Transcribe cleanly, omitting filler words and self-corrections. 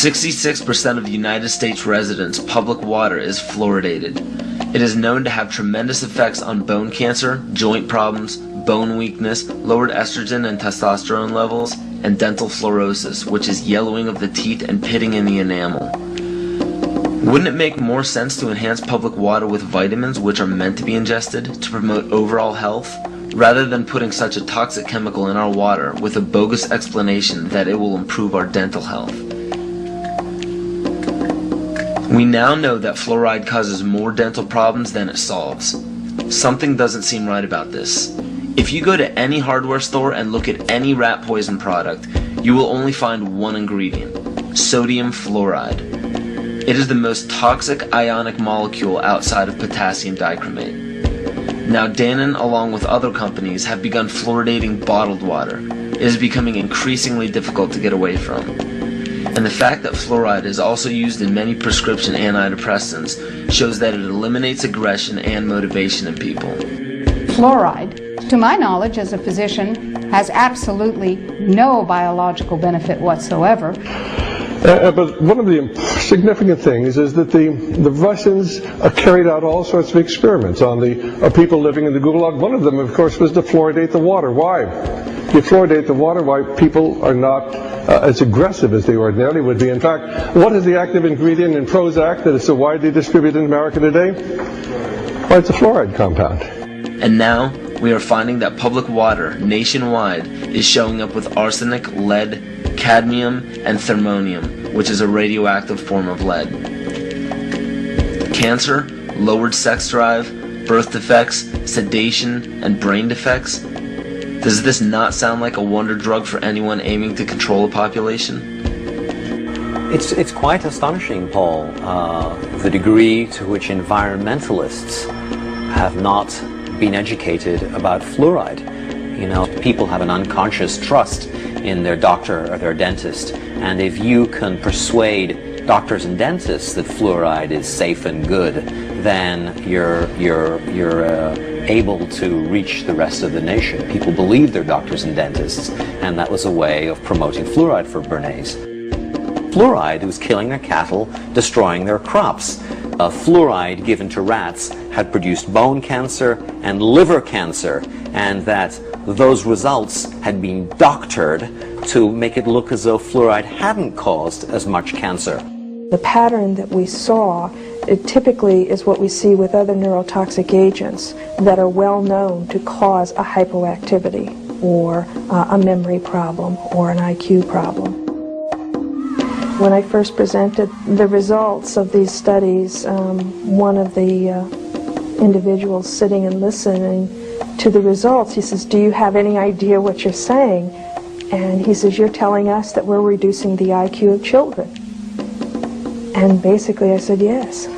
66% of the United States residents' public water is fluoridated. It is known to have tremendous effects on bone cancer, joint problems, bone weakness, lowered estrogen and testosterone levels, and dental fluorosis, which is yellowing of the teeth and pitting in the enamel. Wouldn't it make more sense to enhance public water with vitamins which are meant to be ingested to promote overall health, rather than putting such a toxic chemical in our water with a bogus explanation that it will improve our dental health? We now know that fluoride causes more dental problems than it solves. Something doesn't seem right about this. If you go to any hardware store and look at any rat poison product, you will only find one ingredient: sodium fluoride. It is the most toxic ionic molecule outside of potassium dichromate. Now Dannon, along with other companies, have begun fluoridating bottled water. It is becoming increasingly difficult to get away from. And the fact that fluoride is also used in many prescription antidepressants shows that it eliminates aggression and motivation in people. Fluoride, to my knowledge as a physician, has absolutely no biological benefit whatsoever. But one of the significant things is that the Russians carried out all sorts of experiments on the people living in the Gulag. One of them, of course, was to fluoridate the water. Why? You fluoridate the water, why people are not as aggressive as they ordinarily would be. In fact, what is the active ingredient in Prozac that is so widely distributed in America today? Well, it's a fluoride compound. And now, we are finding that public water nationwide is showing up with arsenic, lead, cadmium, and thermonium, which is a radioactive form of lead. Cancer, lowered sex drive, birth defects, sedation, and brain defects. Does this not sound like a wonder drug for anyone aiming to control a population? It's quite astonishing, Paul, the degree to which environmentalists have not been educated about fluoride. You know, people have an unconscious trust in their doctor or their dentist, and if you can persuade doctors and dentists that fluoride is safe and good, then you're able to reach the rest of the nation. People believe their doctors and dentists, and that was a way of promoting fluoride for Bernays. Fluoride was killing their cattle, destroying their crops. Fluoride given to rats had produced bone cancer and liver cancer, and that those results had been doctored to make it look as though fluoride hadn't caused as much cancer. The pattern that we saw, it typically is what we see with other neurotoxic agents that are well known to cause a hypoactivity or a memory problem or an IQ problem. When I first presented the results of these studies, one of the individuals sitting and listening to the results, he says, "Do you have any idea what you're saying?" And he says, "You're telling us that we're reducing the IQ of children." And basically I said, yes.